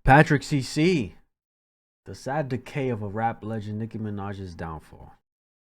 Patrick CC. The sad decay of a rap legend, Nicki Minaj's downfall.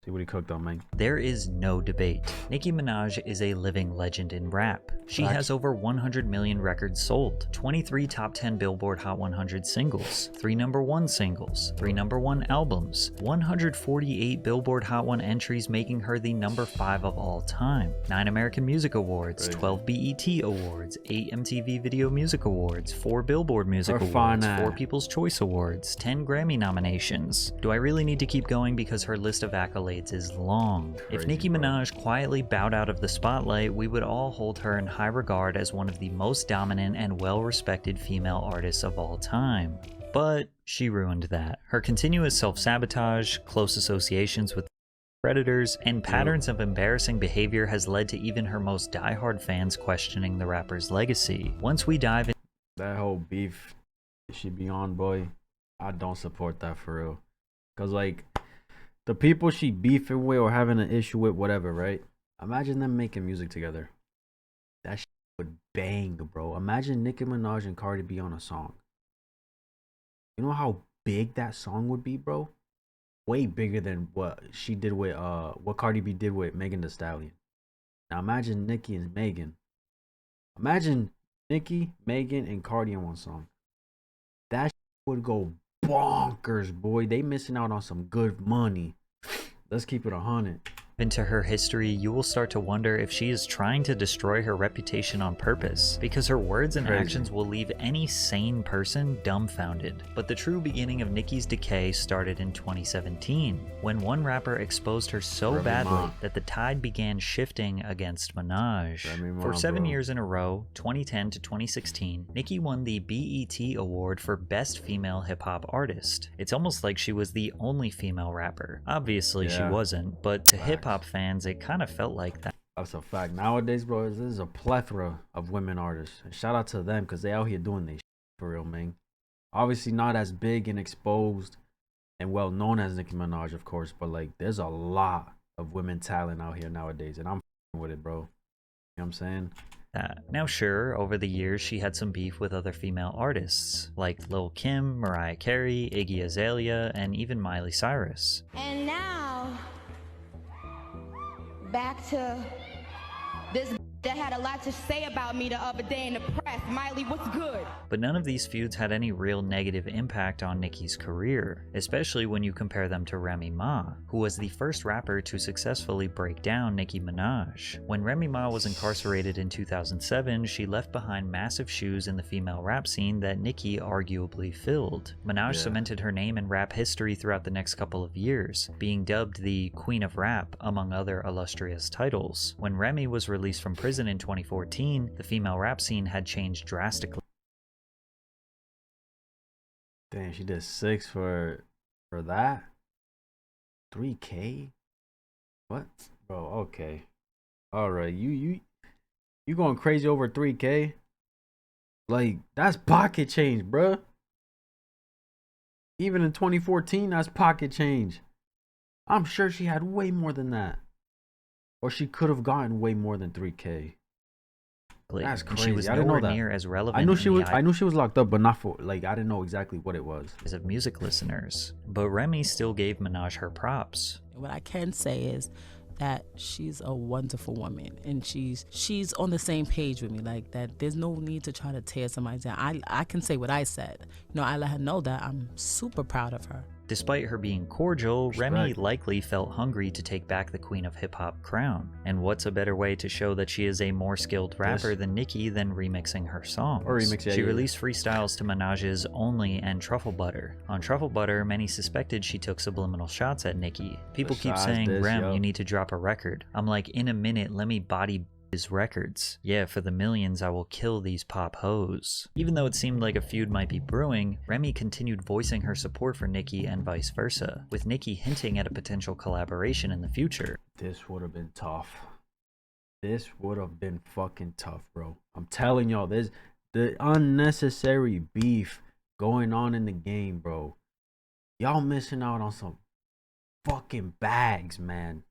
See what he cooked on, man. There is no debate. Nicki Minaj is a living legend in rap. She has over 100 million records sold, 23 top 10 Billboard Hot 100 singles, 3 #1 singles, 3 #1 albums, 148 Billboard Hot 1 entries, making her the #5 of all time, 9 American Music Awards, 12 BET Awards, 8 MTV Video Music Awards, 4 Billboard Music Awards, 4 People's Choice Awards, 10 Grammy nominations. Do I really need to keep going because her list of accolades is long? If Nicki Minaj quietly bowed out of the spotlight, we would all hold her in high regard as one of the most dominant and well-respected female artists of all time. But she ruined that. Her continuous self-sabotage, close associations with predators, and patterns of embarrassing behavior has led to even her most diehard fans questioning the rapper's legacy. Once we dive in that whole beef she be on, boy, I don't support that for real. Cause like the people she beefing with or having an issue with, whatever, right? Imagine them making music together. That shit would bang, bro. Imagine Nicki Minaj and Cardi B on a song. You know how big that song would be, bro? Way bigger than what she did with what Cardi B did with Megan Thee Stallion. Now imagine Nicki and Megan. Imagine Nicki, Megan, and Cardi in one song. That shit would go bonkers, boy. They missing out on some good money. Let's keep it 100. Into her history, you will start to wonder if she is trying to destroy her reputation on purpose, because her words and actions will leave any sane person dumbfounded. But the true beginning of Nicki's decay started in 2017, when one rapper exposed her so badly that the tide began shifting against Minaj. For 7 years in a row, 2010 to 2016, Nicki won the BET Award for Best Female Hip Hop Artist. It's almost like she was the only female rapper. Obviously she wasn't, but to hip hop fans, it kind of felt like that. That's a fact. Nowadays, bro, this is a plethora of women artists. And shout out to them because they out here doing this for real, man. Obviously not as big and exposed and well known as Nicki Minaj, of course, but like there's a lot of women talent out here nowadays, and I'm with it, bro. You know what I'm saying? Now sure, over the years she had some beef with other female artists, like Lil' Kim, Mariah Carey, Iggy Azalea, and even Miley Cyrus. And now back to this that had a lot to say about me the other day in the press. Miley, what's good? But none of these feuds had any real negative impact on Nicki's career, especially when you compare them to Remy Ma, who was the first rapper to successfully break down Nicki Minaj. When Remy Ma was incarcerated in 2007, she left behind massive shoes in the female rap scene that Nicki arguably filled. Minaj cemented her name in rap history throughout the next couple of years, being dubbed the Queen of Rap, among other illustrious titles. When Remy was released from prison in 2014, the female rap scene had changed drastically. Damn, she did 6 for that? 3K? What? Bro, okay. Alright, you going crazy over 3K? Like, that's pocket change, bruh. Even in 2014, that's pocket change. I'm sure she had way more than that. Or she could have gotten way more than 3K. That's crazy. She was I didn't know that. near as relevant. I knew she was locked up, but not for like I didn't know exactly what it was. Of music listeners, but Remy still gave Minaj her props. What I can say is that she's a wonderful woman, and she's on the same page with me. Like that, there's no need to try to tear somebody down. I can say what I said. You know, I let her know that I'm super proud of her. Despite her being cordial, Remy likely felt hungry to take back the Queen of Hip Hop crown. And what's a better way to show that she is a more skilled rapper than Nicki than remixing her songs? She released freestyles to Minaj's Only and Truffle Butter. On Truffle Butter, many suspected she took subliminal shots at Nicki. People keep saying, Rem, you need to drop a record. I'm like, in a minute, let me body his records. Yeah, for the millions, I will kill these pop hoes. Even though it seemed like a feud might be brewing, Remy continued voicing her support for Nicki and vice versa, with Nicki hinting at a potential collaboration in the future. This would have been tough. This would have been fucking tough, bro. I'm telling y'all, there's the unnecessary beef going on in the game, bro. Y'all missing out on some fucking bags, man.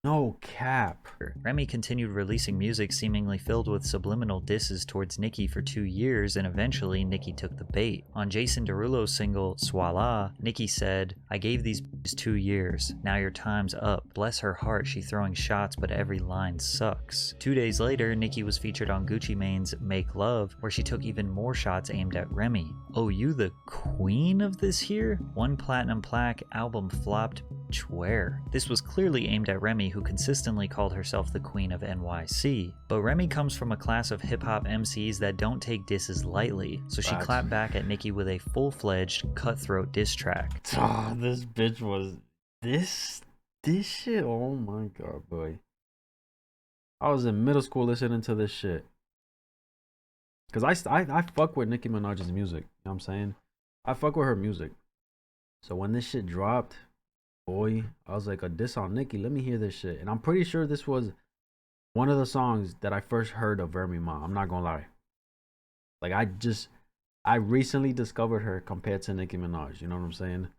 No cap. Remy continued releasing music seemingly filled with subliminal disses towards Nicki for 2 years, and eventually Nicki took the bait. On Jason Derulo's single Swalla, Nicki said, "I gave these b****s 2 years. Now your time's up. Bless her heart, she throwing shots, but every line sucks." 2 days later, Nicki was featured on Gucci Mane's Make Love, where she took even more shots aimed at Remy. "Oh, you the queen of this here? 1 platinum plaque, album flopped, where?" This was clearly aimed at Remy, who consistently called herself the queen of NYC. But Remy comes from a class of hip-hop MCs that don't take disses lightly, so she clapped back at Nicki with a full-fledged, cutthroat diss track. Oh, this bitch was... This shit? Oh my god, boy. I was in middle school listening to this shit. Because I fuck with Nicki Minaj's music. You know what I'm saying? I fuck with her music. So when this shit dropped... Boy, I was like, a diss on Nicki, let me hear this shit. And I'm pretty sure this was one of the songs that I first heard of Remy Ma. I'm not gonna lie. Like, I recently discovered her compared to Nicki Minaj. You know what I'm saying?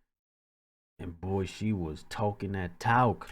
And boy, she was talking that talk.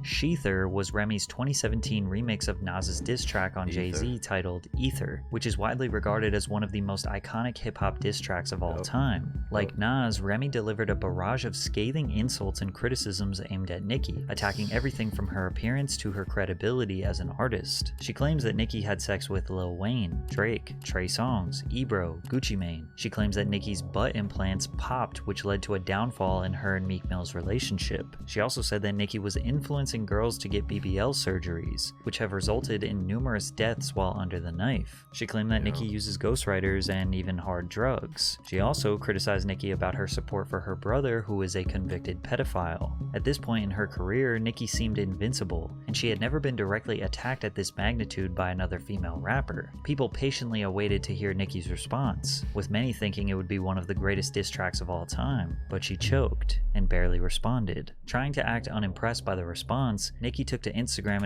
Sheether was Remy's 2017 remix of Nas's diss track on Jay-Z titled Ether, which is widely regarded as one of the most iconic hip-hop diss tracks of all time. Like Nas, Remy delivered a barrage of scathing insults and criticisms aimed at Nicki, attacking everything from her appearance to her credibility as an artist. She claims that Nicki had sex with Lil Wayne, Drake, Trey Songz, Ebro, Gucci Mane. She claims that Nicki's butt implants popped, which led to a downfall in her and Meek Mill's relationship. She also said that Nicki was influencing girls to get BBL surgeries, which have resulted in numerous deaths while under the knife. She claimed that Nicki uses ghostwriters and even hard drugs. She also criticized Nicki about her support for her brother, who is a convicted pedophile. At this point in her career, Nicki seemed invincible, and she had never been directly attacked at this magnitude by another female rapper. People patiently awaited to hear Nicki's response, with many thinking it would be one of the greatest diss tracks of all time, but she choked and barely responded. Trying to act unimpressed by the response, Nicki took to Instagram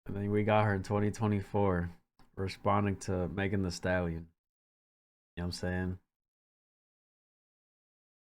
and then we got her in 2024 responding to Megan Thee Stallion. You know what I'm saying?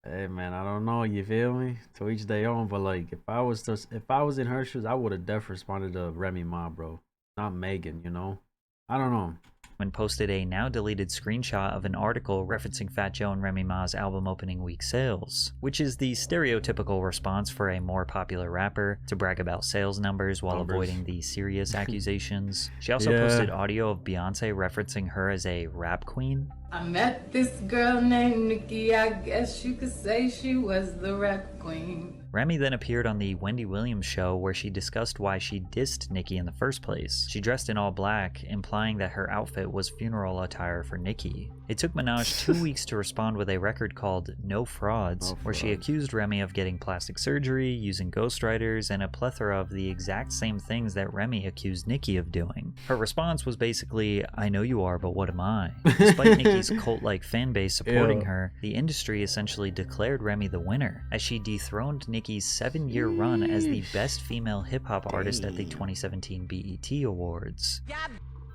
Hey man, I don't know, you feel me? To each their own, but like if I was in her shoes, I would have definitely responded to Remy Ma, bro. Not Megan, you know? I don't know. And posted a now deleted screenshot of an article referencing Fat Joe and Remy Ma's album opening week sales, which is the stereotypical response for a more popular rapper to brag about sales numbers while avoiding the serious accusations. She also posted audio of Beyonce referencing her as a rap queen. "I met this girl named Nicki, I guess you could say she was the rap queen." Remy then appeared on the Wendy Williams show, where she discussed why she dissed Nicki in the first place. She dressed in all black, implying that her outfit was funeral attire for Nicki. It took Minaj 2 weeks to respond with a record called No Frauds, where she accused Remy of getting plastic surgery, using ghostwriters, and a plethora of the exact same things that Remy accused Nicki of doing. Her response was basically, "I know you are, but what am I?" Despite Nicki's cult-like fanbase supporting her, the industry essentially declared Remy the winner, as she dethroned Nicki's 7-year run as the best female hip-hop artist at the 2017 BET Awards. Y'all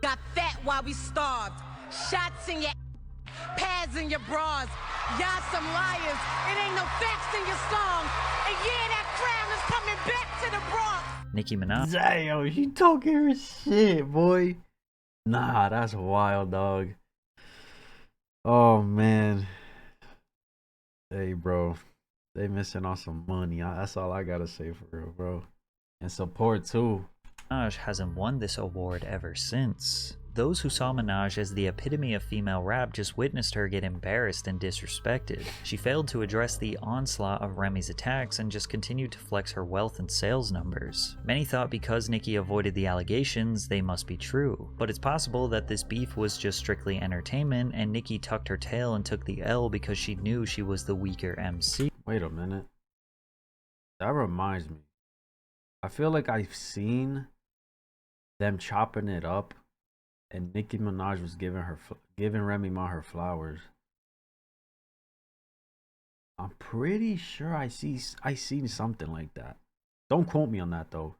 got fat while we starved. Shots in your pads in your bras. Y'all some liars. It ain't no facts in your song. And yeah, that crown is coming back to the Bronx. Nicki Minaj. Damn, she talking her shit, boy. Nah, that's wild, dog. Oh man. Hey, bro. They missing on some money. That's all I gotta say for real, bro. And support too. Minaj hasn't won this award ever since. Those who saw Minaj as the epitome of female rap just witnessed her get embarrassed and disrespected. She failed to address the onslaught of Remy's attacks and just continued to flex her wealth and sales numbers. Many thought because Nicki avoided the allegations, they must be true. But it's possible that this beef was just strictly entertainment and Nicki tucked her tail and took the L because she knew she was the weaker MC. Wait a minute. That reminds me. I feel like I've seen them chopping it up, and Nicki Minaj was giving Remy Ma her flowers. I'm pretty sure I seen something like that. Don't quote me on that though.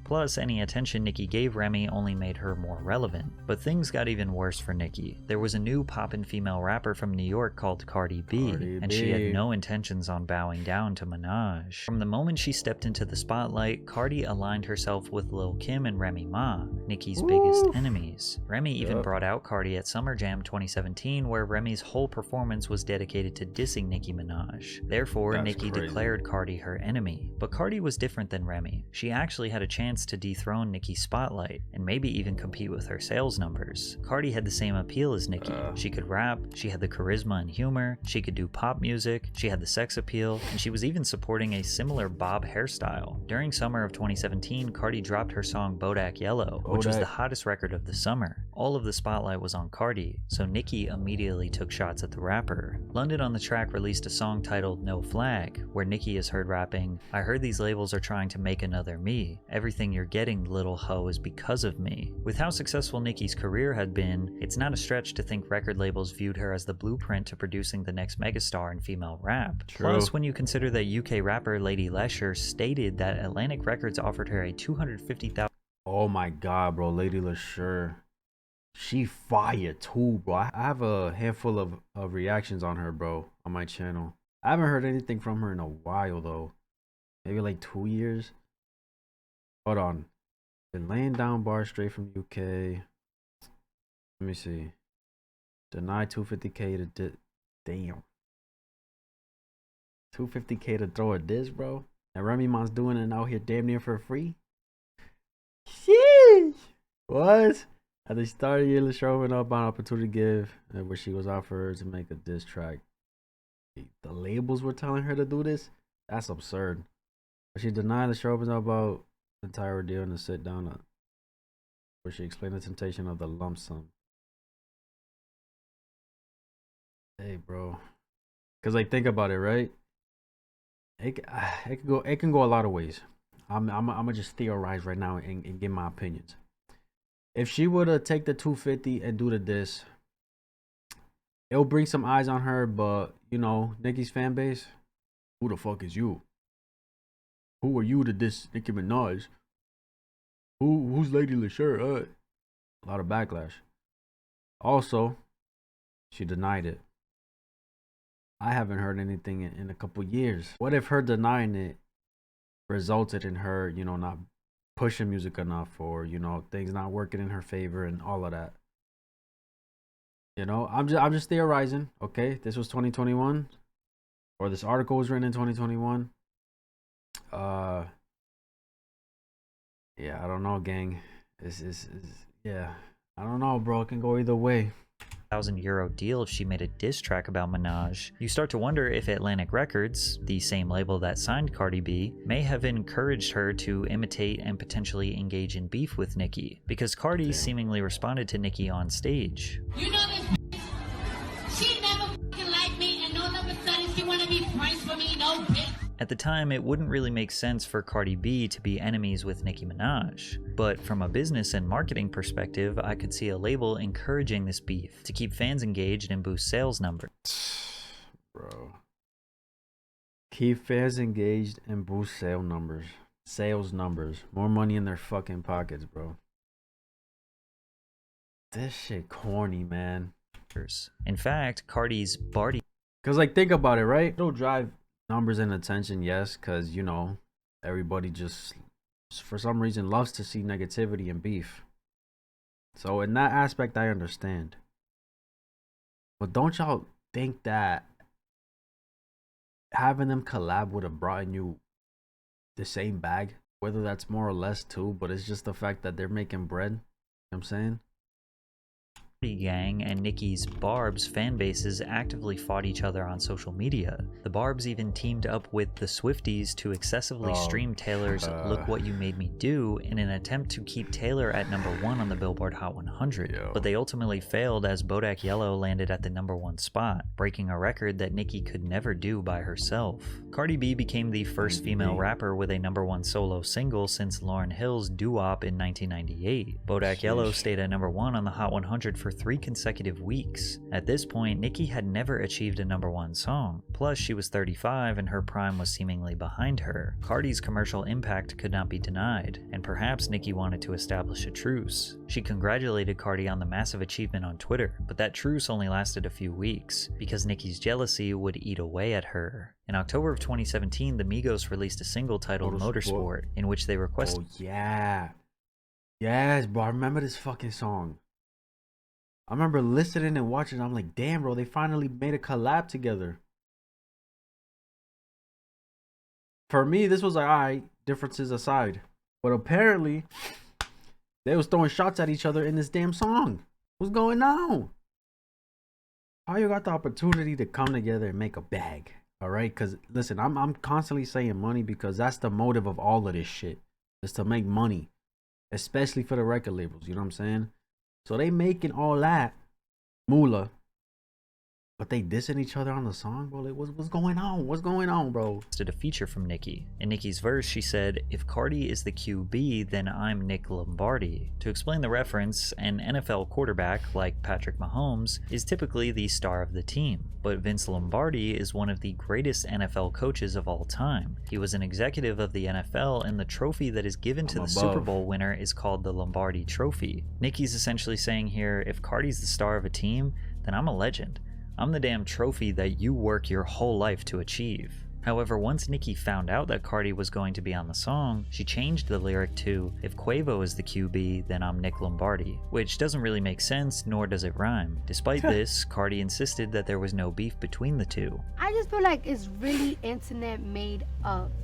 Plus, any attention Nicki gave Remy only made her more relevant. But things got even worse for Nicki. There was a new poppin' female rapper from New York called Cardi B, and she had no intentions on bowing down to Minaj. From the moment she stepped into the spotlight, Cardi aligned herself with Lil Kim and Remy Ma, Nicki's biggest enemies. Remy even brought out Cardi at Summer Jam 2017, where Remy's whole performance was dedicated to dissing Nicki Minaj. Therefore, Nicki declared Cardi her enemy. But Cardi was different than Remy. She actually had a chance to dethrone Nicki's spotlight, and maybe even compete with her sales numbers. Cardi had the same appeal as Nicki. She could rap, she had the charisma and humor, she could do pop music, she had the sex appeal, and she was even supporting a similar bob hairstyle. During summer of 2017, Cardi dropped her song Bodak Yellow, which was the hottest record of the summer. All of the spotlight was on Cardi, so Nicki immediately took shots at the rapper. London on the Track released a song titled No Flag, where Nicki is heard rapping, "I heard these labels are trying to make another me. Everything you're getting, little hoe, is because of me." With how successful Nicki's career had been, it's not a stretch to think record labels viewed her as the blueprint to producing the next megastar in female rap. Plus, when you consider that UK rapper Lady Lesher stated that Atlantic Records offered her a $250,000. Oh my god, bro, Lady Lesher. She fire too, bro. I have a handful of reactions on her, bro, on my channel. I haven't heard anything from her in a while, though. Maybe like 2 years. Hold on. Been laying down bars straight from UK. Let me see. Deny 250K to damn. 250K to throw a diss, bro. And Remy Ma's doing it out here damn near for free. Sheesh. What? At the start of the year, showing up on Opportunity Give, where she was offered to make a diss track. The labels were telling her to do this? That's absurd. But she denied the show was about the entire ordeal and to sit down where she explained the temptation of the lump sum. Hey, bro. Because, like, think about it, right? It can go a lot of ways. I'm gonna just theorize right now and give my opinions. If she were to take the 250 and do the diss, it'll bring some eyes on her, but you know, Nicki's fan base, who the fuck is you? Who are you to diss Nicki Minaj? Who's Lady Lesher? A lot of backlash. Also, she denied it. I haven't heard anything in a couple years. What if her denying it resulted in her, you know, not pushing music enough, or you know, things not working in her favor and all of that? You know, I'm just theorizing. Okay, this was 2021, or this article was written in 2021. Yeah, I don't know, gang. Yeah, I don't know, bro. It can go either way. €1,000 deal if she made a diss track about Minaj. You start to wonder if Atlantic Records, the same label that signed Cardi B, may have encouraged her to imitate and potentially engage in beef with Nicki, because Cardi seemingly responded to Nicki on stage. You know this, she never fucking liked me, and all of a sudden she wanna be friends with me, no bitch. At the time, it wouldn't really make sense for Cardi B to be enemies with Nicki Minaj, but from a business and marketing perspective, I could see a label encouraging this beef to keep fans engaged and boost sales numbers. Bro. Keep fans engaged and boost sales numbers. More money in their fucking pockets, bro. This shit corny, man. In fact, Cardi's Barty. Because, like, think about it, right? It'll drive numbers and attention, yes, because, you know, everybody just, for some reason, loves to see negativity and beef. So, in that aspect, I understand. But don't y'all think that having them collab would have brought you the same bag? Whether that's more or less too, but it's just the fact that they're making bread. You know what I'm saying? Gang and Nicki's Barb's fan bases actively fought each other on social media. The Barbs even teamed up with the Swifties to excessively stream Taylor's Look What You Made Me Do in an attempt to keep Taylor at #1 on the Billboard Hot 100. But they ultimately failed, as Bodak Yellow landed at the #1 spot, breaking a record that Nicki could never do by herself. Cardi B became the first female rapper with a #1 solo single since Lauryn Hill's Doo-Wop in 1998. Bodak Yellow stayed at #1 on the Hot 100 for for 3 consecutive weeks. At this point, Nicki had never achieved a #1 song. Plus, she was 35 and her prime was seemingly behind her. Cardi's commercial impact could not be denied, and perhaps Nicki wanted to establish a truce. She congratulated Cardi on the massive achievement on Twitter, but that truce only lasted a few weeks, because Nicki's jealousy would eat away at her. In October of 2017, the Migos released a single titled Motorsport, in which they requested— Oh yeah. Yes, bro, I remember this fucking song. I remember listening and watching. I'm like, damn, bro, they finally made a collab together. For me, this was like, alright, differences aside. But apparently, they was throwing shots at each other in this damn song. What's going on? How you got the opportunity to come together and make a bag? Alright, because listen, I'm constantly saying money because that's the motive of all of this shit. Is to make money. Especially for the record labels, you know what I'm saying? So they making all that moolah, but they dissing each other on the song, bro. Like, what's going on? What's going on, bro? A feature from Nicki. In Nicki's verse, she said, "If Cardi is the QB, then I'm Nick Lombardi." To explain the reference, an NFL quarterback, like Patrick Mahomes, is typically the star of the team. But Vince Lombardi is one of the greatest NFL coaches of all time. He was an executive of the NFL, and the trophy that is given to the Super Bowl winner is called the Lombardi Trophy. Nicki's essentially saying here, if Cardi's the star of a team, then I'm a legend. I'm the damn trophy that you work your whole life to achieve. However, once Nicki found out that Cardi was going to be on the song, she changed the lyric to, "If Quavo is the QB, then I'm Nick Lombardi," which doesn't really make sense, nor does it rhyme. Despite this, Cardi insisted that there was no beef between the two. I just feel like it's really internet made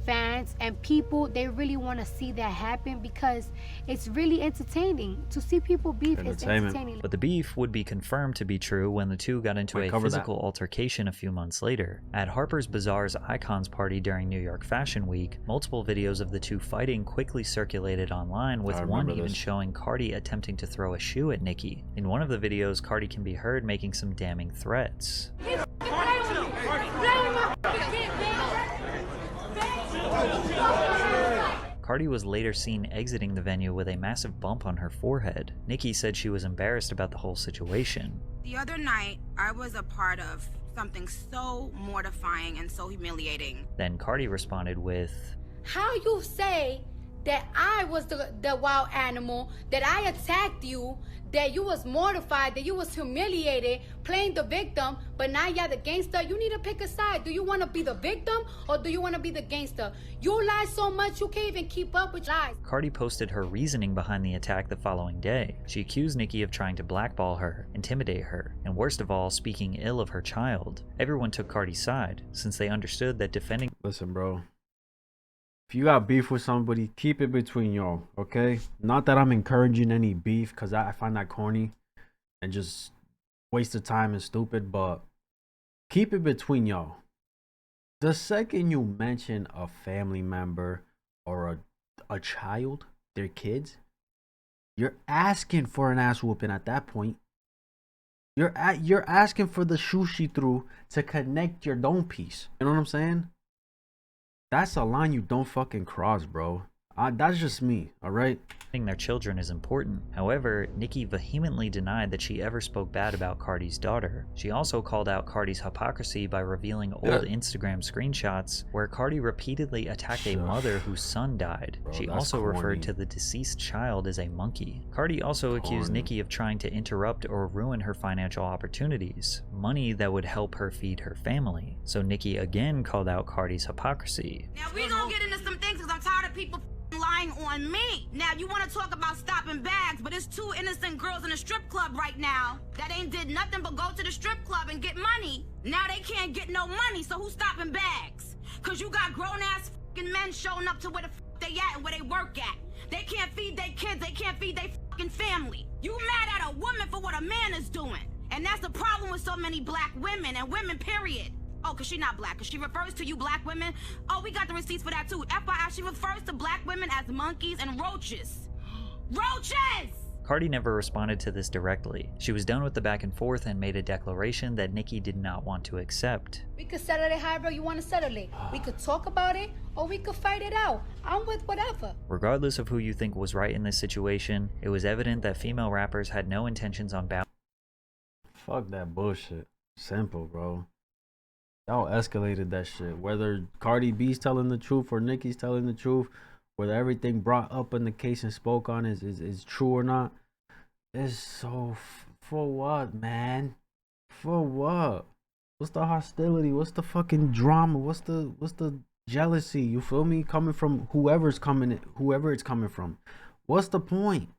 fans and people, they really want to see that happen because it's really entertaining. To see people beef is entertaining. But the beef would be confirmed to be true when the two got into a physical altercation a few months later. At Harper's Bazaar's Icons party during New York Fashion Week, multiple videos of the two fighting quickly circulated online, with one even showing Cardi attempting to throw a shoe at Nicki. In one of the videos, Cardi can be heard making some damning threats. Cardi was later seen exiting the venue with a massive bump on her forehead. Nicki said she was embarrassed about the whole situation. The other night, I was a part of something so mortifying and so humiliating. Then Cardi responded with, "How you say that I was the wild animal, that I attacked you, that you was mortified, that you was humiliated, playing the victim, but now you're the gangster? You need to pick a side. Do you want to be the victim or do you want to be the gangster? You lie so much you can't even keep up with lies." Cardi posted her reasoning behind the attack the following day. She accused Nicki of trying to blackball her, intimidate her, and worst of all, speaking ill of her child. Everyone took Cardi's side, since they understood that defending— Listen, bro. If you got beef with somebody, keep it between y'all, okay? Not that I'm encouraging any beef, because I find that corny and just waste of time and stupid, but keep it between y'all. The second you mention a family member or a child, their kids, you're asking for an ass whooping at that point. You're asking for the shoe she threw to connect your dome piece. You know what I'm saying? That's a line you don't fucking cross, bro. That's just me, alright? Their children is important. However, Nicki vehemently denied that she ever spoke bad about Cardi's daughter. She also called out Cardi's hypocrisy by revealing old Instagram screenshots where Cardi repeatedly attacked a mother whose son died. Bro, she also referred to the deceased child as a monkey. Cardi also accused Nicki of trying to interrupt or ruin her financial opportunities, money that would help her feed her family. So Nicki again called out Cardi's hypocrisy. Now we gonna get into some things because I'm tired of people lying on me. Now you want to talk about stopping bags, but it's 2 innocent girls in a strip club right now that ain't did nothing but go to the strip club and get money. Now they can't get no money, so who's stopping bags? Cause you got grown ass fucking men showing up to where the they at and where they work at. They can't feed their kids, they can't feed their fucking family. You mad at a woman for what a man is doing. And that's the problem with so many black women and women, period. Oh, because she not black. Because she refers to you black women. Oh, we got the receipts for that too. FYI, she refers to black women as monkeys and roaches. Roaches! Cardi never responded to this directly. She was done with the back and forth and made a declaration that Nicki did not want to accept. We could settle it however you want to settle it. We could talk about it or we could fight it out. I'm with whatever. Regardless of who you think was right in this situation, it was evident that female rappers had no intentions on Fuck that bullshit. Simple, bro. Y'all escalated that shit. Whether Cardi B's telling the truth or Nicki's telling the truth, whether everything brought up in the case and spoke on is true or not, it's so for what, man? For what? What's the hostility? What's the fucking drama? What's the jealousy? You feel me? Coming from whoever it's coming from. What's the point?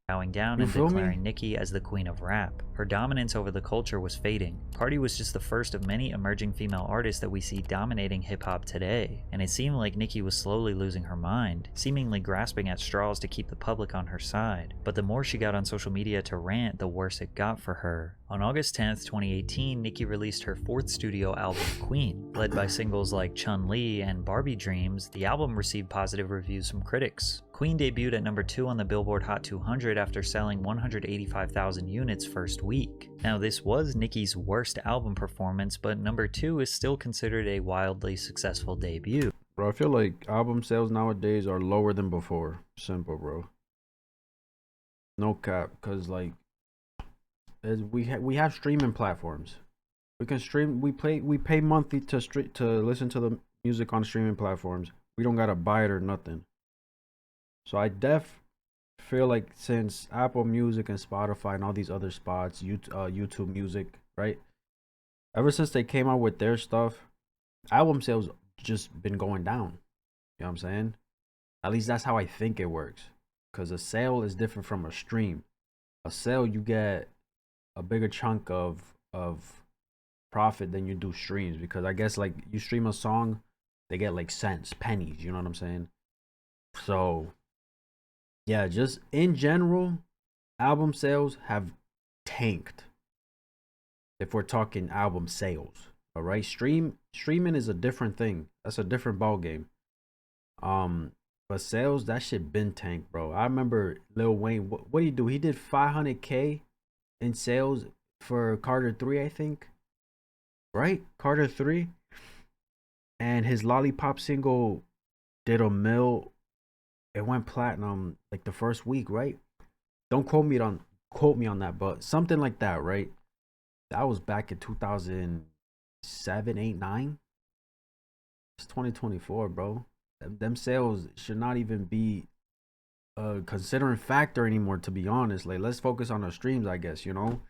Bowing down You and feel me? declaring Nicki as the queen of rap. Her dominance over the culture was fading. Cardi was just the first of many emerging female artists that we see dominating hip-hop today, and it seemed like Nicki was slowly losing her mind, seemingly grasping at straws to keep the public on her side. But the more she got on social media to rant, the worse it got for her. On August 10th, 2018, Nicki released her fourth studio album, Queen. Led by singles like Chun-Li and Barbie Dreams, the album received positive reviews from critics. Queen debuted at number 2 on the Billboard Hot 200 after selling 185,000 units first week. Now, this was Nicki's worst album performance, but number 2 is still considered a wildly successful debut. Bro, I feel like album sales nowadays are lower than before. Simple, bro. No cap, cause like we have streaming platforms. We can stream. We pay monthly to listen to the music on streaming platforms. We don't gotta buy it or nothing. So I feel like since Apple Music and Spotify and all these other spots, YouTube Music, right? Ever since they came out with their stuff, album sales just been going down. You know what I'm saying? At least that's how I think it works. Because a sale is different from a stream. A sale, you get a bigger chunk of profit than you do streams. Because I guess like you stream a song, they get like cents, pennies. You know what I'm saying? So yeah, just in general, album sales have tanked. If we're talking album sales, all right, streaming is a different thing. That's a different ball game. But sales, that shit been tanked, bro. I remember Lil Wayne. What did he do? He did 500K in sales for Carter 3, I think. Right, Carter 3, and his Lollipop single did $1 million. It went platinum like the first week, right? Don't quote me on that, but something like that, right? That was back in 2007, 8, 9. It's 2024, bro. Them sales should not even be a considering factor anymore, to be honest. Like, let's focus on our streams, I guess, you know?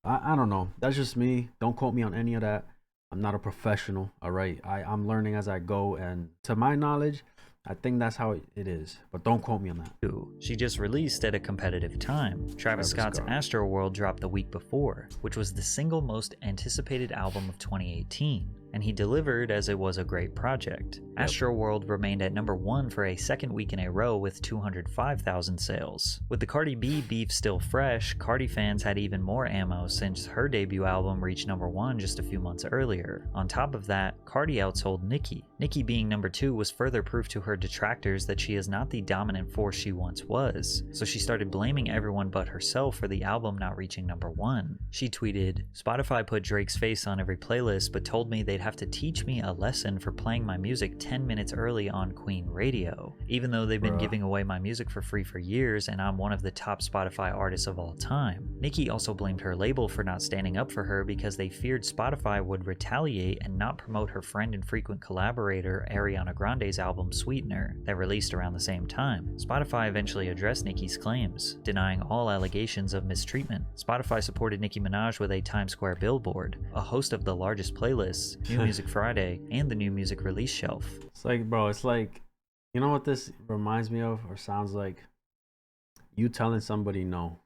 I don't know. That's just me. Don't quote me on any of that. I'm not a professional, all right? I'm learning as I go, and to my knowledge, I think that's how it is, but don't quote me on that. She just released at a competitive time. Travis Scott's Astroworld dropped the week before, which was the single most anticipated album of 2018, and he delivered as it was a great project. Astroworld remained at number 1 for a second week in a row with 205,000 sales. With the Cardi B beef still fresh, Cardi fans had even more ammo since her debut album reached number 1 just a few months earlier. On top of that, Cardi outsold Nicki. Nicki being number 2 was further proof to her detractors that she is not the dominant force she once was, so she started blaming everyone but herself for the album not reaching number 1. She tweeted, "Spotify put Drake's face on every playlist but told me they'd have to teach me a lesson for playing my music 10 minutes early on Queen Radio. Even though they've been giving away my music for free for years and I'm one of the top Spotify artists of all time." Nicki also blamed her label for not standing up for her because they feared Spotify would retaliate and not promote her friend and frequent collaborator Ariana Grande's album Sweetener that released around the same time. Spotify eventually addressed Nicki's claims, denying all allegations of mistreatment. Spotify supported Nicki Minaj with a Times Square billboard, a host of the largest playlists, New Music Friday, and the New Music Release Shelf. It's like, bro, it's like, you know what this reminds me of or sounds like? You telling somebody no.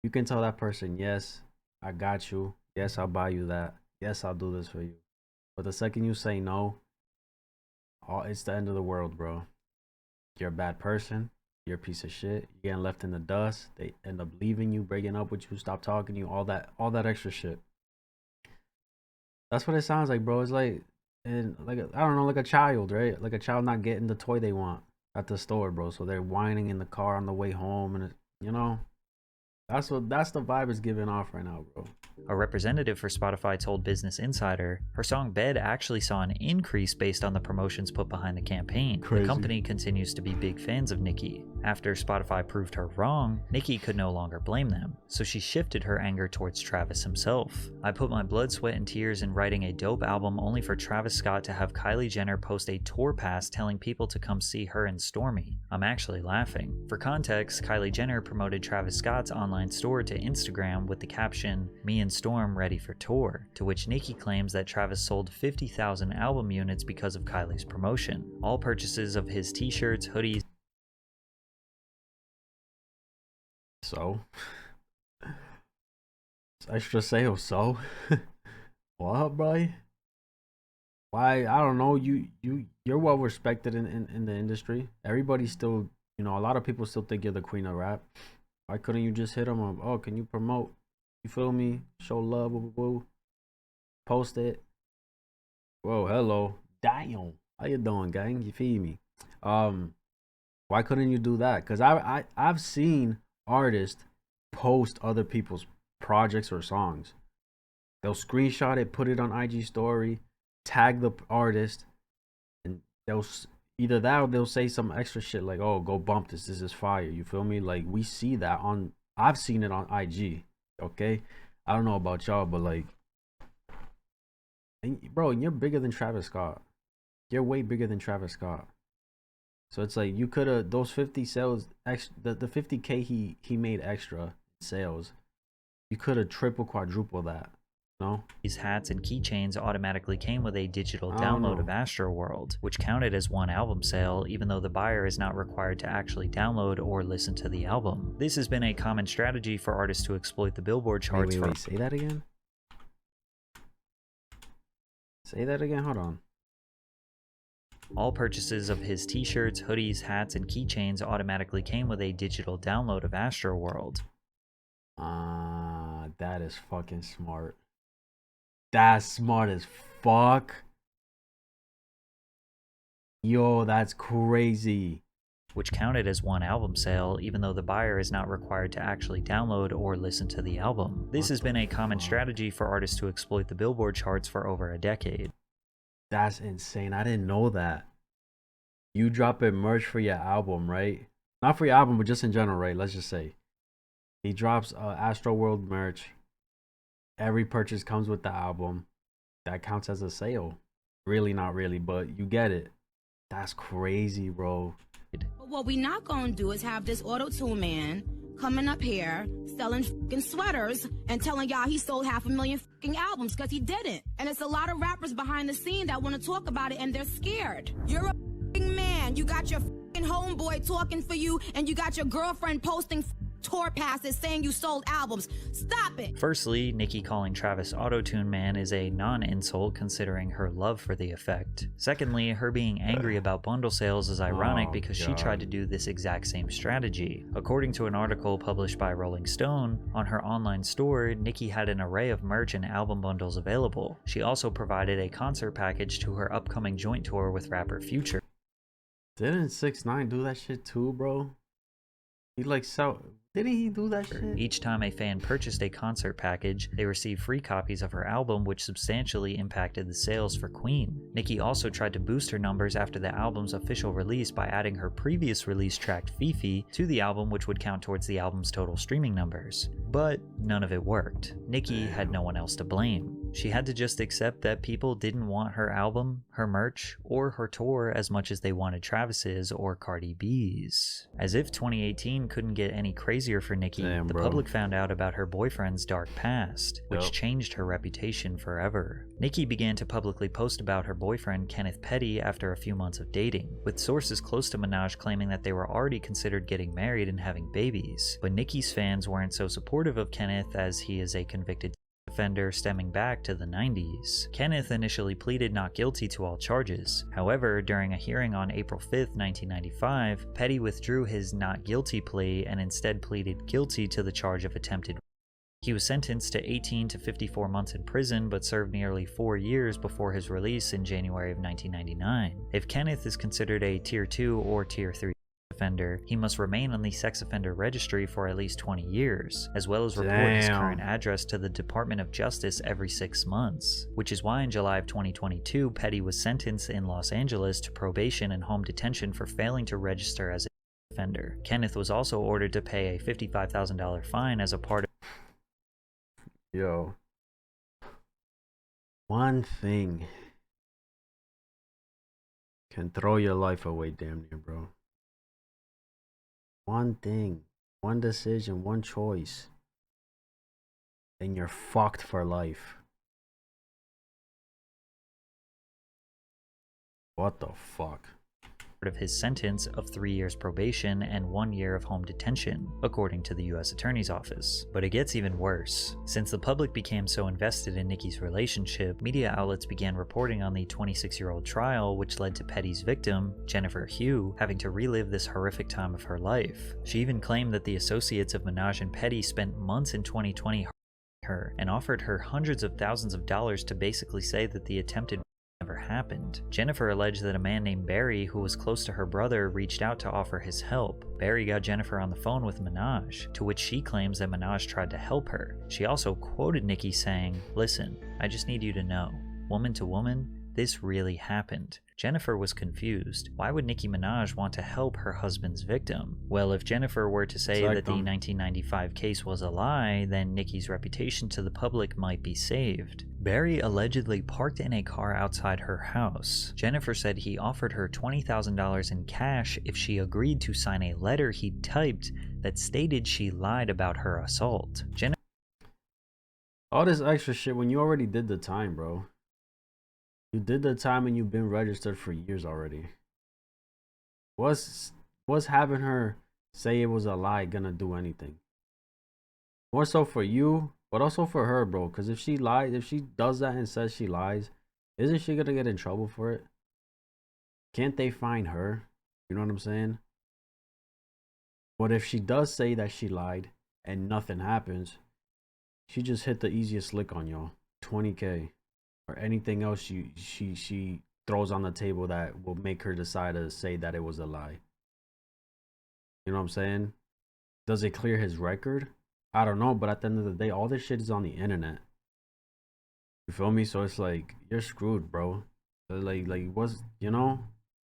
You can tell that person, yes, I got you. Yes, I'll buy you that. Yes, I'll do this for you. But the second you say no, it's the end of the world, bro. You're a bad person. You're a piece of shit. You're getting left in the dust. They end up leaving you, breaking up with you, stop talking to you, all that extra shit. That's what it sounds like, bro. It's like, and like I don't know, like a child, right? Like a child not getting the toy they want at the store, bro. So they're whining in the car on the way home, and you know, that's the vibe it's giving off right now, bro. A representative for Spotify told Business Insider her song Bed actually saw an increase based on the promotions put behind the campaign. Crazy. The company continues to be big fans of Nicki. After Spotify proved her wrong, Nicki could no longer blame them, so she shifted her anger towards Travis himself. "I put my blood, sweat, and tears in writing a dope album only for Travis Scott to have Kylie Jenner post a tour pass telling people to come see her and Stormi. I'm actually laughing." For context, Kylie Jenner promoted Travis Scott's online store to Instagram with the caption, "Me and Storm ready for tour," to which Nicki claims that Travis sold 50,000 album units because of Kylie's promotion. All purchases of his t-shirts, hoodies, So, it's extra sales. So, what, bro? Why? I don't know. You're well respected in the industry. Everybody's still, a lot of people still think you're the queen of rap. Why couldn't you just hit them up? Oh, can you promote? You feel me? Show love, woo, woo, woo. Post it. Whoa, hello, damn. How you doing, gang? You feel me? Why couldn't you do that? Cause I've seen artists post other people's projects or songs. They'll screenshot it, put it on IG story, tag the artist, and they'll either that or they'll say some extra shit like, "Oh, go bump this. This is fire." You feel me? Like, we see that I've seen it on IG. Okay, I don't know about y'all, but like, bro, and you're bigger than Travis Scott. You're way bigger than Travis Scott. So it's like, you could have, those 50 sales, the 50K he made extra sales, you could have triple, quadruple that. No? These hats and keychains automatically came with a digital download of Astroworld, which counted as one album sale, even though the buyer is not required to actually download or listen to the album. This has been a common strategy for artists to exploit the Billboard charts. Wait, say that again? Say that again? Hold on. All purchases of his t-shirts, hoodies, hats, and keychains automatically came with a digital download of Astroworld. That is fucking smart. That's smart as fuck. Yo, that's crazy. Which counted as one album sale, even though the buyer is not required to actually download or listen to the album. This has been a common strategy for artists to exploit the Billboard charts for over a decade. That's insane. I didn't know that. You drop a merch for your album, right? Not for your album, but just in general, right? Let's just say he drops Astroworld merch. Every purchase comes with the album. That counts as a sale. Really, not really, but you get it. That's crazy, bro. But what we not gonna do is have this auto-tune man coming up here selling fucking sweaters and telling y'all he sold 500,000 fucking albums, because he didn't. And it's a lot of rappers behind the scene that want to talk about it and they're scared. You're a fucking man. You got your fucking homeboy talking for you, and you got your girlfriend posting tour passes saying you sold albums. Stop it. Firstly, Nicki calling Travis Auto-Tune Man is a non-insult considering her love for the effect. Secondly, her being angry about bundle sales is ironic because she tried to do this exact same strategy. According to an article published by Rolling Stone, on her online store, Nicki had an array of merch and album bundles available. She also provided a concert package to her upcoming joint tour with rapper Future. Didn't 6ix9ine do that shit too, bro? He like didn't he do that shit? Each time a fan purchased a concert package, they received free copies of her album, which substantially impacted the sales for Queen. Nicki also tried to boost her numbers after the album's official release by adding her previous release track Fifi to the album, which would count towards the album's total streaming numbers. But none of it worked. Nicki had no one else to blame. She had to just accept that people didn't want her album, her merch, or her tour as much as they wanted Travis's or Cardi B's. As if 2018 couldn't get any crazier for Nicki, the public found out about her boyfriend's dark past, which changed her reputation forever. Nicki began to publicly post about her boyfriend Kenneth Petty after a few months of dating, with sources close to Minaj claiming that they were already considered getting married and having babies. But Nicki's fans weren't so supportive of Kenneth, as he is a convicted offender stemming back to the 90s. Kenneth initially pleaded not guilty to all charges. However, during a hearing on April 5, 1995, Petty withdrew his not guilty plea and instead pleaded guilty to the charge of attempted. He was sentenced to 18 to 54 months in prison, but served nearly 4 years before his release in January of 1999. If Kenneth is considered a Tier 2 or Tier 3 offender, he must remain on the sex offender registry for at least 20 years, as well as report his current address to the Department of Justice every 6 months, which is why in July of 2022, Petty was sentenced in Los Angeles to probation and home detention for failing to register as a offender. Kenneth was also ordered to pay a $55,000 fine as a part of Yo. One thing can throw your life away damn near, bro. One thing, one decision, one choice, and you're fucked for life. What the fuck? of his sentence of 3 years probation and 1 year of home detention, according to the US Attorney's Office. But it gets even worse. Since the public became so invested in Nicki's relationship, media outlets began reporting on the 26-year-old trial, which led to Petty's victim, Jennifer Hugh, having to relive this horrific time of her life. She even claimed that the associates of Minaj and Petty spent months in 2020 her and offered her hundreds of thousands of dollars to basically say that the attempted never happened. Jennifer alleged that a man named Barry, who was close to her brother, reached out to offer his help. Barry got Jennifer on the phone with Minaj, to which she claims that Minaj tried to help her. She also quoted Nicki saying, "Listen, I just need you to know, woman to woman, this really happened." Jennifer was confused. Why would Nicki Minaj want to help her husband's victim? Well, if Jennifer were to say that the 1995 case was a lie, then Nicki's reputation to the public might be saved. Barry allegedly parked in a car outside her house. Jennifer said he offered her $20,000 in cash if she agreed to sign a letter he'd typed that stated she lied about her assault. All this extra shit when you already did the time, bro. You did the time and you've been registered for years already. What's having her say it was a lie gonna do anything? More so for you, but also for her, bro. Because if she lies, if she does that and says she lies, isn't she gonna get in trouble for it? Can't they find her? You know what I'm saying? But if she does say that she lied and nothing happens, she just hit the easiest lick on y'all. 20K. Or anything else she throws on the table that will make her decide to say that it was a lie. You know what I'm saying? Does it clear his record? I don't know, but at the end of the day, all this shit is on the internet. You feel me? So it's like, you're screwed, bro. So like what's, you know?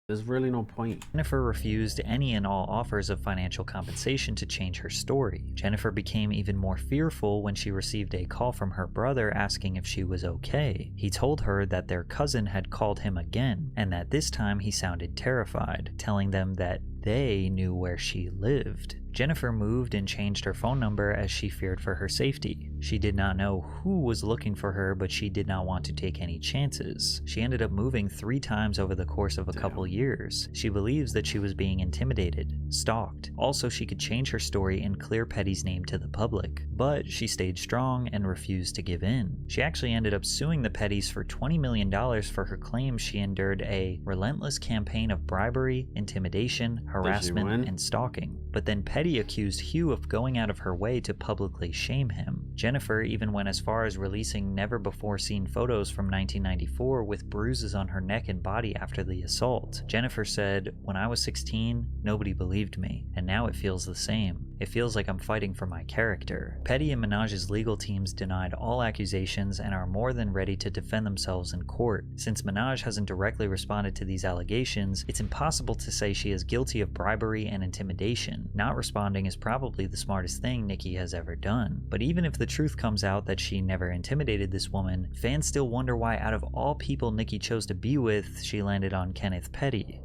There's really no point. Jennifer refused any and all offers of financial compensation to change her story. Jennifer became even more fearful when she received a call from her brother asking if she was okay. He told her that their cousin had called him again, and that this time he sounded terrified, telling them that they knew where she lived. Jennifer moved and changed her phone number as she feared for her safety. She did not know who was looking for her, but she did not want to take any chances. She ended up moving 3 times over the course of a couple years. She believes that she was being intimidated, stalked. Also, she could change her story and clear Petty's name to the public. But she stayed strong and refused to give in. She actually ended up suing the Pettys for $20 million for her claims she endured a relentless campaign of bribery, intimidation, harassment, and stalking. But then Petty accused Hugh of going out of her way to publicly shame him. Jennifer even went as far as releasing never-before-seen photos from 1994 with bruises on her neck and body after the assault. Jennifer said, "When I was 16, nobody believed me, and now it feels the same. It feels like I'm fighting for my character." Petty and Minaj's legal teams denied all accusations and are more than ready to defend themselves in court. Since Minaj hasn't directly responded to these allegations, it's impossible to say she is guilty of bribery and intimidation. Not responding is probably the smartest thing Nicki has ever done. But even if the truth comes out that she never intimidated this woman, fans still wonder why out of all people Nicki chose to be with, she landed on Kenneth Petty.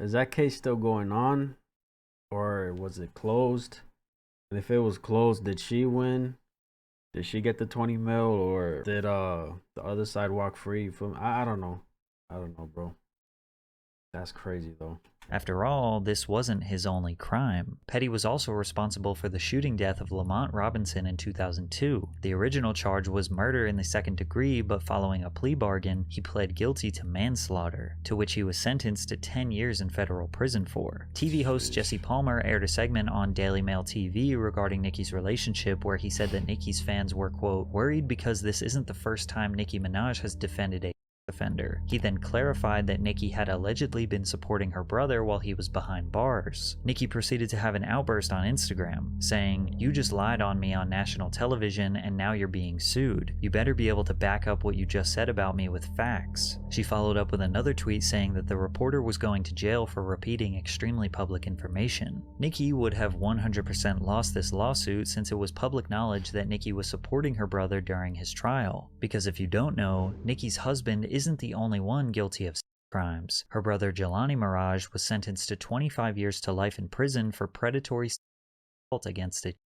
Is that case still going on? Or was it closed? And if it was closed, did she win? Did she get the 20 mil? Or did the other side walk free? I don't know. I don't know, bro. That's crazy, though. After all, this wasn't his only crime. Petty was also responsible for the shooting death of Lamont Robinson in 2002. The original charge was murder in the second degree, but following a plea bargain, he pled guilty to manslaughter, to which he was sentenced to 10 years in federal prison for. TV host Jesse Palmer aired a segment on Daily Mail TV regarding Nicki's relationship where he said that Nicki's fans were, quote, "worried because this isn't the first time Nicki Minaj has defended a offender. He then clarified that Nicki had allegedly been supporting her brother while he was behind bars. Nicki proceeded to have an outburst on Instagram, saying, "You just lied on me on national television and now you're being sued. You better be able to back up what you just said about me with facts." She followed up with another tweet saying that the reporter was going to jail for repeating extremely public information. Nicki would have 100% lost this lawsuit since it was public knowledge that Nicki was supporting her brother during his trial. Because if you don't know, Nicki's husband isn't the only one guilty of crimes. Her brother Jelani Mirage was sentenced to 25 years to life in prison for predatory assault against a child.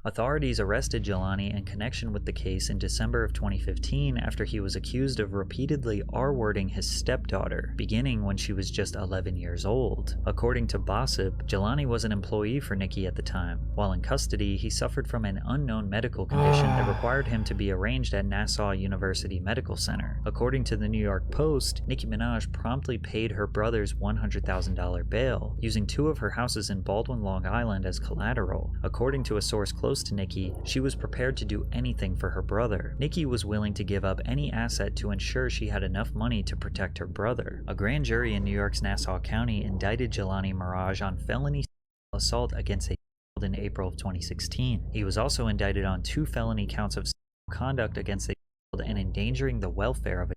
Authorities arrested Jelani in connection with the case in December of 2015 after he was accused of repeatedly R-wording his stepdaughter, beginning when she was just 11 years old. According to Gossip, Jelani was an employee for Nicki at the time. While in custody, he suffered from an unknown medical condition that required him to be arranged at Nassau University Medical Center. According to the New York Post, Nicki Minaj promptly paid her brother's $100,000 bail, using 2 of her houses in Baldwin, Long Island as collateral. According to a source close to Nicki, she was prepared to do anything for her brother. Nicki was willing to give up any asset to ensure she had enough money to protect her brother. A grand jury in New York's Nassau County indicted Jelani Mirage on felony assault against a child in April of 2016. He was also indicted on 2 felony counts of conduct against a child and endangering the welfare of a child.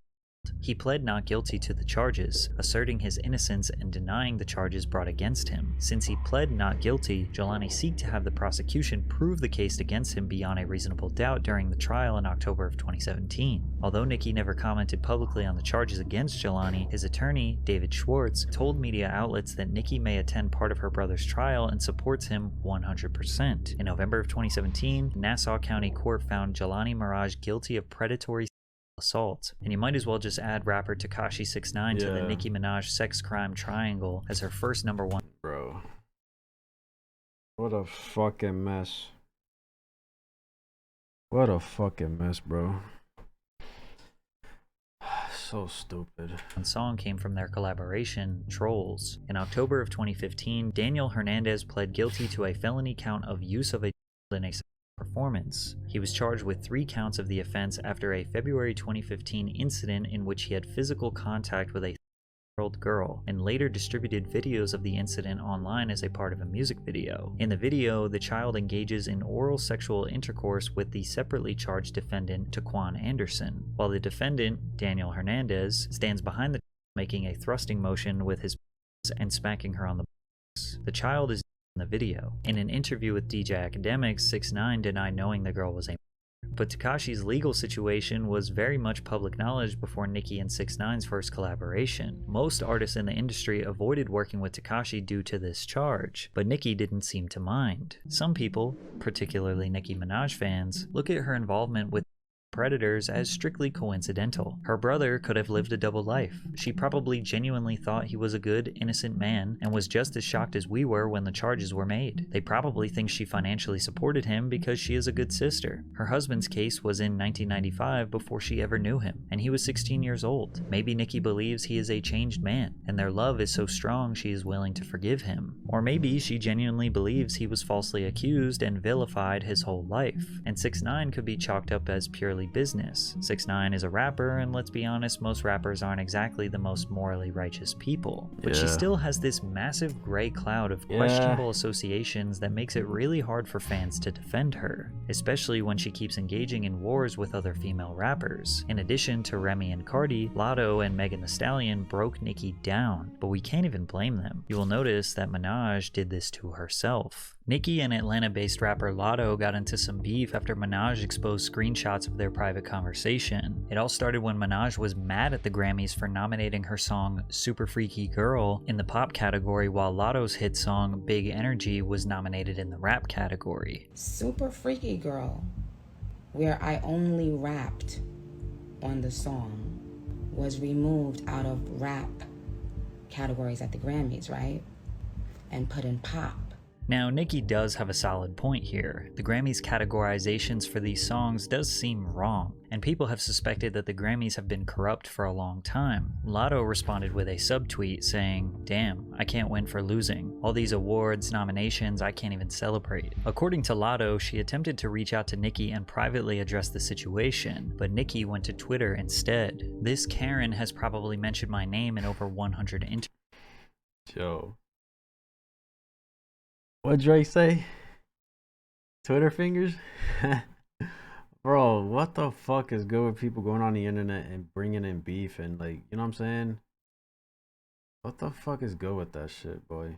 He pled not guilty to the charges, asserting his innocence and denying the charges brought against him. Since he pled not guilty, Jelani sought to have the prosecution prove the case against him beyond a reasonable doubt during the trial in October of 2017. Although Nicki never commented publicly on the charges against Jelani, his attorney, David Schwartz, told media outlets that Nicki may attend part of her brother's trial and supports him 100%. In November of 2017, Nassau County Court found Jelani Mirage guilty of predatory assault. And you might as well just add rapper Tekashi 6ix9ine to the Nicki Minaj sex crime triangle as her first #1. Bro, what a fucking mess. What a fucking mess, bro. So stupid. One song came from their collaboration, Trolls. In October of 2015, Daniel Hernandez pled guilty to a felony count of use of a child in a performance. He was charged with 3 counts of the offense after a February 2015 incident in which he had physical contact with a 13-year-old girl, and later distributed videos of the incident online as a part of a music video. In the video, the child engages in oral sexual intercourse with the separately charged defendant, Taquan Anderson, while the defendant, Daniel Hernandez, stands behind the child making a thrusting motion with his and smacking her on the box. The child is in the video. In an interview with DJ Academics, 6ix9ine denied knowing the girl was a minor. But Tekashi's legal situation was very much public knowledge before Nicki and 6ix9ine's first collaboration. Most artists in the industry avoided working with Tekashi due to this charge, but Nicki didn't seem to mind. Some people, particularly Nicki Minaj fans, look at her involvement with predators as strictly coincidental. Her brother could have lived a double life. She probably genuinely thought he was a good, innocent man and was just as shocked as we were when the charges were made. They probably think she financially supported him because she is a good sister. Her husband's case was in 1995 before she ever knew him, and he was 16 years old. Maybe Nicki believes he is a changed man, and their love is so strong she is willing to forgive him. Or maybe she genuinely believes he was falsely accused and vilified his whole life, and 6ix9ine could be chalked up as purely business. 6ix9ine is a rapper, and let's be honest, most rappers aren't exactly the most morally righteous people. But she still has this massive gray cloud of questionable associations that makes it really hard for fans to defend her, especially when she keeps engaging in wars with other female rappers. In addition to Remy and Cardi, Latto and Megan Thee Stallion broke Nicki down, but we can't even blame them. You will notice that Minaj did this to herself. Nicki and Atlanta-based rapper Latto got into some beef after Minaj exposed screenshots of their private conversation. It all started when Minaj was mad at the Grammys for nominating her song Super Freaky Girl in the pop category, while Latto's hit song Big Energy was nominated in the rap category. Super Freaky Girl, where I only rapped on the song, was removed out of rap categories at the Grammys, right? And put in pop. Now, Nicki does have a solid point here. The Grammys' categorizations for these songs does seem wrong, and people have suspected that the Grammys have been corrupt for a long time. Lotto responded with a subtweet saying, "Damn, I can't win for losing. All these awards, nominations, I can't even celebrate." According to Lotto, she attempted to reach out to Nicki and privately address the situation, but Nicki went to Twitter instead. This Karen has probably mentioned my name in over 100 interviews. Yo. What Drake say? Twitter fingers? Bro, what the fuck is good with people going on the internet and bringing in beef and like, you know what I'm saying? What the fuck is good with that shit, boy?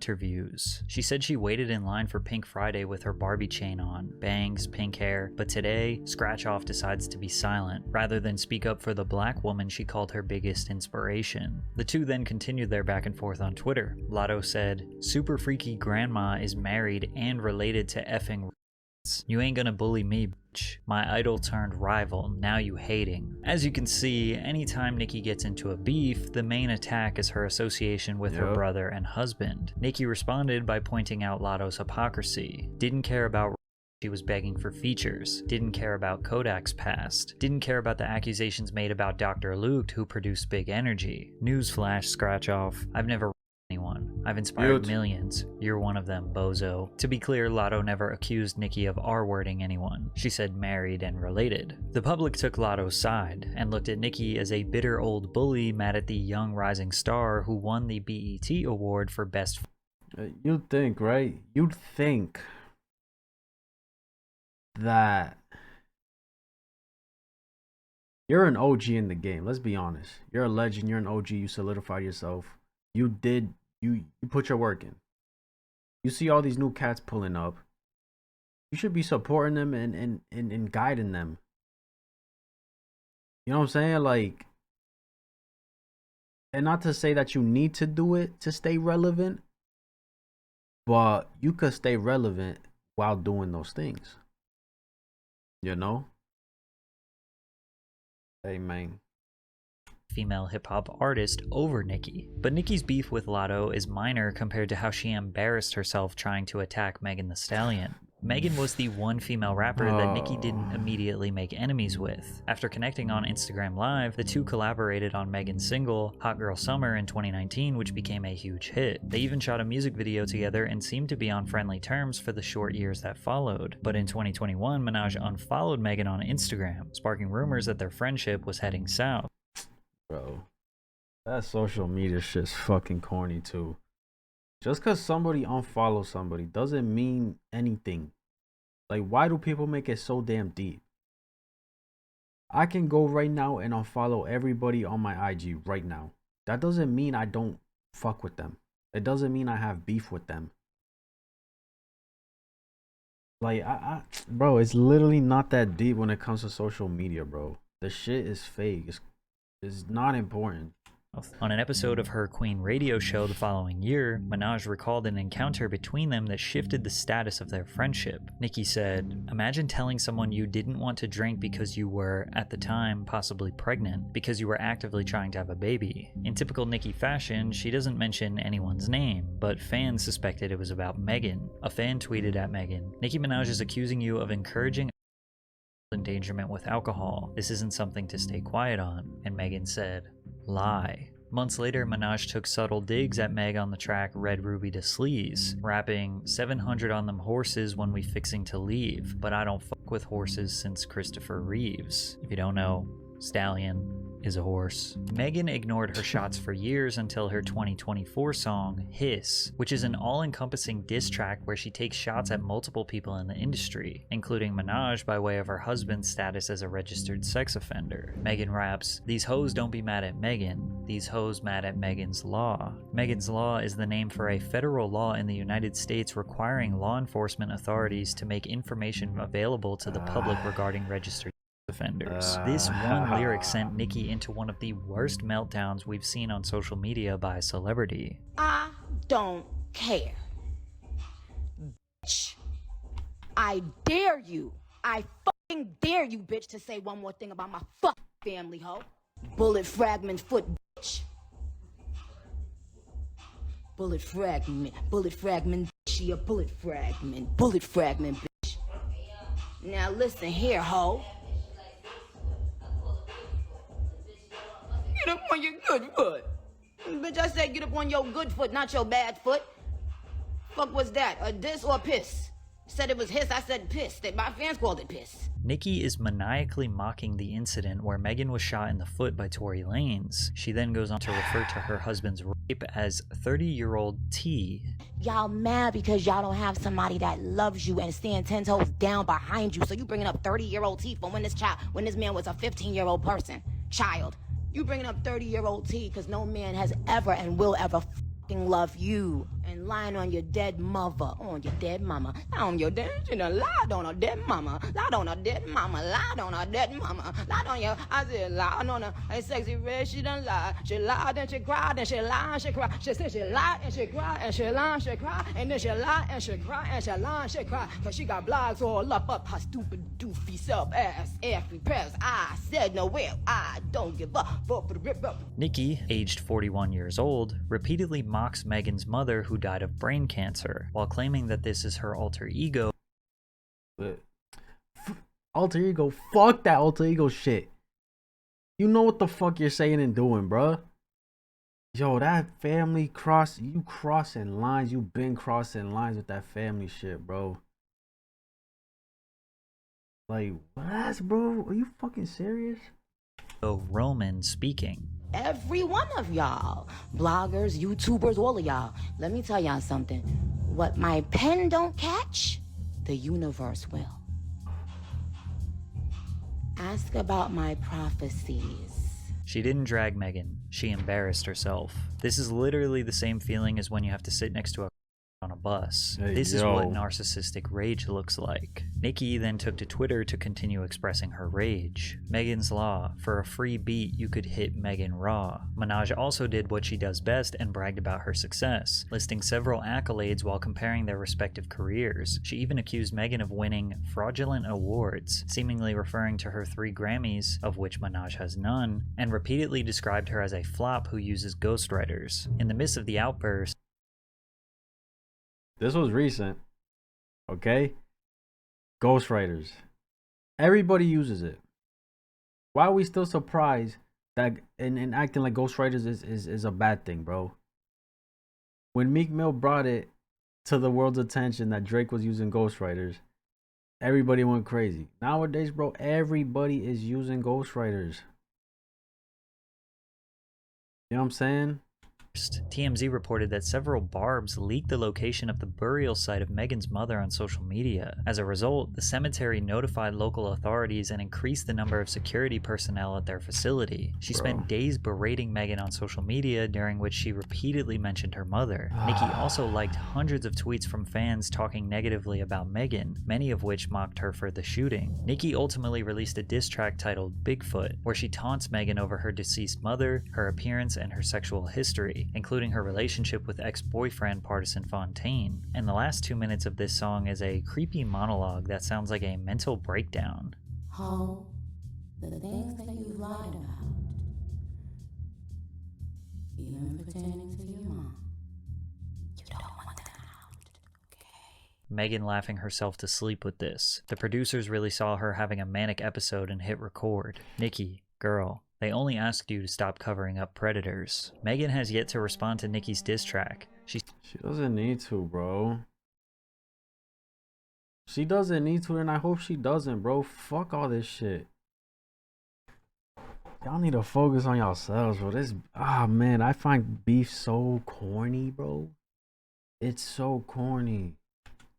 Interviews. She said she waited in line for Pink Friday with her Barbie chain on, bangs, pink hair, but today, Scratch Off decides to be silent. Rather than speak up for the black woman she called her biggest inspiration. The two then continued their back and forth on Twitter. Lotto said, "Super freaky grandma is married and related to effing. You ain't gonna bully me, bitch. My idol turned rival, now you hating." As you can see, anytime Nicki gets into a beef, the main attack is her association with her brother and husband. Nicki responded by pointing out Lotto's hypocrisy. Didn't care about she was begging for features, didn't care about Kodak's past, didn't care about the accusations made about Dr. Luke who produced Big Energy. Newsflash, Scratch Off, I've never anyone. I've inspired millions. You're one of them, bozo. To be clear, Lotto never accused Nicki of R-wording anyone. She said married and related. The public took Lotto's side and looked at Nicki as a bitter old bully mad at the young rising star who won the BET award for best. You'd think, right? You'd think that you're an OG in the game. Let's be honest. You're a legend. You're an OG. You solidified yourself. You put your work in. You see all these new cats pulling up. You should be supporting them and guiding them. You know what I'm saying? Like, and not to say that you need to do it to stay relevant, but you could stay relevant while doing those things. You know? Hey, man. Female hip-hop artist over Nicki. But Nicki's beef with Lotto is minor compared to how she embarrassed herself trying to attack Megan Thee Stallion. Megan was the one female rapper that Nicki didn't immediately make enemies with. After connecting on Instagram Live, the two collaborated on Megan's single, Hot Girl Summer, in 2019, which became a huge hit. They even shot a music video together and seemed to be on friendly terms for the short years that followed. But in 2021, Minaj unfollowed Megan on Instagram, sparking rumors that their friendship was heading south. Bro, that social media shit's fucking corny too. Just because somebody unfollows somebody doesn't mean anything. Like, why do people make it so damn deep? I can go right now and unfollow everybody on my IG right now. That doesn't mean I don't fuck with them. It doesn't mean I have beef with them. Like, bro, it's literally not that deep when it comes to social media, bro. The shit is fake. It's not important. On an episode of her Queen radio show the following year, Minaj recalled an encounter between them that shifted the status of their friendship. Nicki said, "Imagine telling someone you didn't want to drink because you were, at the time, possibly pregnant, because you were actively trying to have a baby." In typical Nicki fashion, she doesn't mention anyone's name, but fans suspected it was about Megan. A fan tweeted at Megan, "Nicki Minaj is accusing you of encouraging endangerment with alcohol. This isn't something to stay quiet on." And Megan said, "Lie." Months later, Minaj took subtle digs at Meg on the track Red Ruby to Sleaze, rapping, "700 on them horses when we fixing to leave, but I don't fuck with horses since Christopher Reeves." If you don't know, Stallion is a horse. Megan ignored her shots for years until her 2024 song, Hiss, which is an all-encompassing diss track where she takes shots at multiple people in the industry, including Minaj by way of her husband's status as a registered sex offender. Megan raps, "These hoes don't be mad at Megan, these hoes mad at Megan's Law." Megan's Law is the name for a federal law in the United States requiring law enforcement authorities to make information available to the public regarding registered offenders. This one lyric sent Nicki into one of the worst meltdowns we've seen on social media by a celebrity. I don't care. Bitch. I dare you. I fucking dare you, bitch, to say one more thing about my fucking family, ho. Bullet fragment foot, bitch. Bullet fragment, she a bullet fragment, bitch. Now listen here, ho. Get up on your good foot. Bitch, I said get up on your good foot, not your bad foot. Fuck was that, a diss or piss? Said it was hiss, I said piss. My fans called it piss. Nicki is maniacally mocking the incident where Megan was shot in the foot by Tory Lanez. She then goes on to refer to her husband's rape as 30-year-old T. Y'all mad because y'all don't have somebody that loves you and stand 10 toes down behind you. So you bringing up 30-year-old T from when this man was a 15-year-old child. You bringing up 30-year-old T because no man has ever and will ever fucking love you. And lying on your dead mother, on your dead mama, on your dead, you know, lied on a dead mama, lied on a dead mama, lied on a dead mama, lied on your, I said, lied on a sexy red, she done lied, she lied and she cried, and she lied and she cried, she said she lied and she cried, and she lied and she cried, and then she lied and she cried, and she lied and she cried, cause she got blogs all up her stupid doofy self ass, every press, I said no well, I don't give up, Nicki, aged 41 years old, repeatedly mocks Megan's mother who died of brain cancer, while claiming that this is her alter ego. Alter ego? Fuck that alter ego shit. You know what the fuck you're saying and doing, bruh. Yo, that family you crossing lines. You been crossing lines with that family shit, bro. Like, what, bro? Are you fucking serious? Roman speaking. Every one of y'all, bloggers, YouTubers, all of y'all. Let me tell y'all something. What my pen don't catch, the universe will. Ask about my prophecies. She didn't drag Megan, she embarrassed herself. This is literally the same feeling as when you have to sit next to a on a bus. Hey, this is what narcissistic rage looks like. Nicki then took to Twitter to continue expressing her rage. Megan's Law. For a free beat, you could hit Megan raw. Minaj also did what she does best and bragged about her success, listing several accolades while comparing their respective careers. She even accused Megan of winning fraudulent awards, seemingly referring to her 3 Grammys, of which Minaj has none, and repeatedly described her as a flop who uses ghostwriters. In the midst of the outburst, this was recent, okay? Ghostwriters. Everybody uses it. Why are we still surprised that and acting like ghostwriters is a bad thing, bro? When Meek Mill brought it to the world's attention that Drake was using ghostwriters, everybody went crazy. Nowadays, bro, everybody is using ghostwriters. You know what I'm saying? TMZ reported that several barbs leaked the location of the burial site of Megan's mother on social media. As a result, the cemetery notified local authorities and increased the number of security personnel at their facility. She spent days berating Megan on social media, during which she repeatedly mentioned her mother. Nicki also liked hundreds of tweets from fans talking negatively about Megan, many of which mocked her for the shooting. Nicki ultimately released a diss track titled Bigfoot, where she taunts Megan over her deceased mother, her appearance, and her sexual history, including her relationship with ex-boyfriend Pardison Fontaine. And the last 2 minutes of this song is a creepy monologue that sounds like a mental breakdown. Ho, the things that you've lied about, even pertaining to your mom, you don't want them out, okay? Megan laughing herself to sleep with this. The producers really saw her having a manic episode and hit record. Nicki, girl, they only asked you to stop covering up predators. Megan has yet to respond to Nicki's diss track. She doesn't need to, bro. She doesn't need to, and I hope she doesn't, bro. Fuck all this shit. Y'all need to focus on yourselves, bro. Man, I find beef so corny, bro. It's so corny.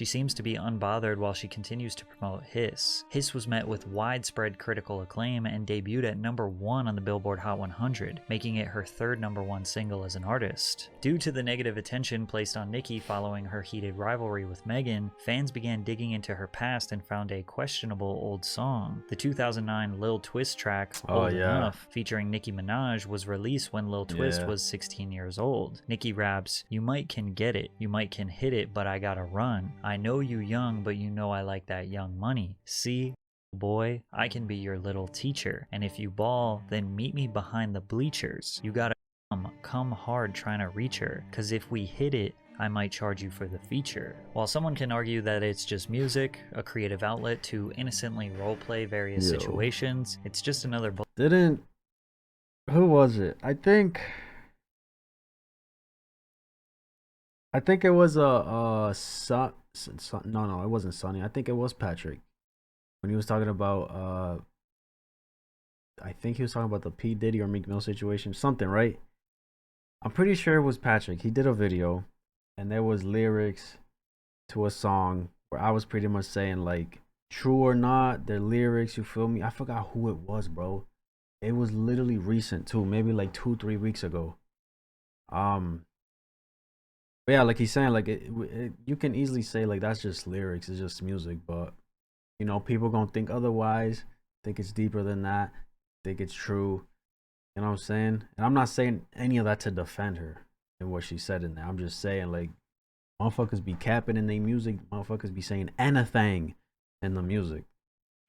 She seems to be unbothered while she continues to promote Hiss. Hiss was met with widespread critical acclaim and debuted at #1 on the Billboard Hot 100, making it her 3rd #1 single as an artist. Due to the negative attention placed on Nicki following her heated rivalry with Megan, fans began digging into her past and found a questionable old song. The 2009 Lil Twist track, Old Enough, featuring Nicki Minaj, was released when Lil Twist was 16 years old. Nicki raps, "You might can get it, you might can hit it, but I gotta run. I know you young, but you know I like that young money. See, boy, I can be your little teacher. And if you ball, then meet me behind the bleachers. You gotta come hard trying to reach her, cause if we hit it, I might charge you for the feature. While someone can argue that it's just music, a creative outlet to innocently roleplay various situations, it's just another who was it? I think it was no, it wasn't Sonny. I think it was Patrick. When he was talking about I think he was talking about the P. Diddy or Meek Mill situation, something, right? I'm pretty sure it was Patrick. He did a video and there was lyrics to a song where I was pretty much saying, like, true or not, their lyrics, you feel me? I forgot who it was, bro. It was literally recent too, maybe like 2-3 weeks ago. But yeah, like he's saying, like you can easily say like that's just lyrics, it's just music, but you know, people gonna think otherwise, think it's deeper than that, think it's true. You know what I'm saying? And I'm not saying any of that to defend her and what she said in there. I'm just saying, like, motherfuckers be capping in their music, motherfuckers be saying anything in the music.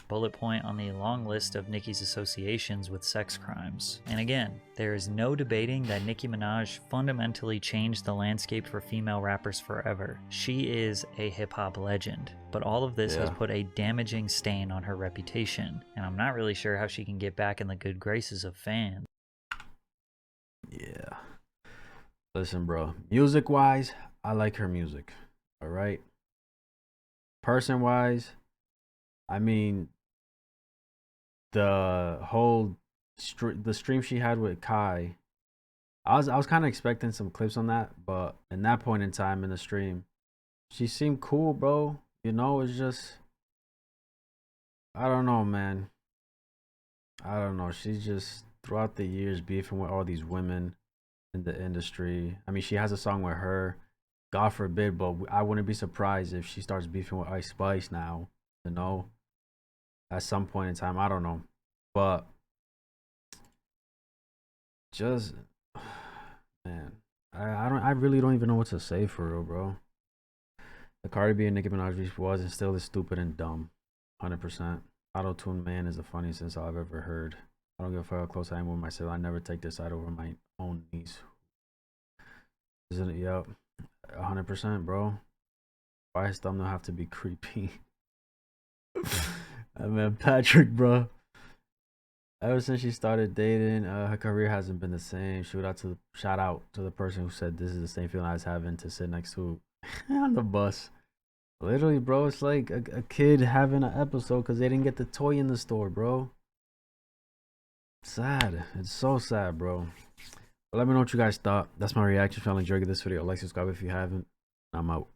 Bullet point on the long list of Nicki's associations with sex crimes. And again, there is no debating that Nicki Minaj fundamentally changed the landscape for female rappers forever. She is a hip-hop legend, but all of this has put a damaging stain on her reputation, and I'm not really sure how she can get back in the good graces of fans. Yeah. Listen, bro, music-wise, I like her music, all right? Person-wise, I mean, the whole the stream she had with Kai, I was kind of expecting some clips on that, but in that point in time in the stream, she seemed cool, bro. You know, it's just, I don't know, man. I don't know. She's just throughout the years beefing with all these women in the industry. I mean, she has a song with her. God forbid, but I wouldn't be surprised if she starts beefing with Ice Spice now. You know, at some point in time, I don't know, but just, man, I really don't even know what to say for real, bro. The Cardi B and Nicki Minaj beef was and still is stupid and dumb, 100%. Auto-Tune Man is the funniest insult I've ever heard. I don't give a fuck how close I am with myself. I never take this side over my own niece. Isn't it? Yep, 100%, bro. Why does thumbnail have to be creepy? I mean, Patrick, bro. Ever since she started dating, her career hasn't been the same. Shout out to the person who said this is the same feeling I was having to sit next to on the bus. Literally, bro, it's like a kid having an episode because they didn't get the toy in the store, bro. Sad. It's so sad, bro. But let me know what you guys thought. That's my reaction. If y'all enjoyed this video, like, subscribe if you haven't. I'm out.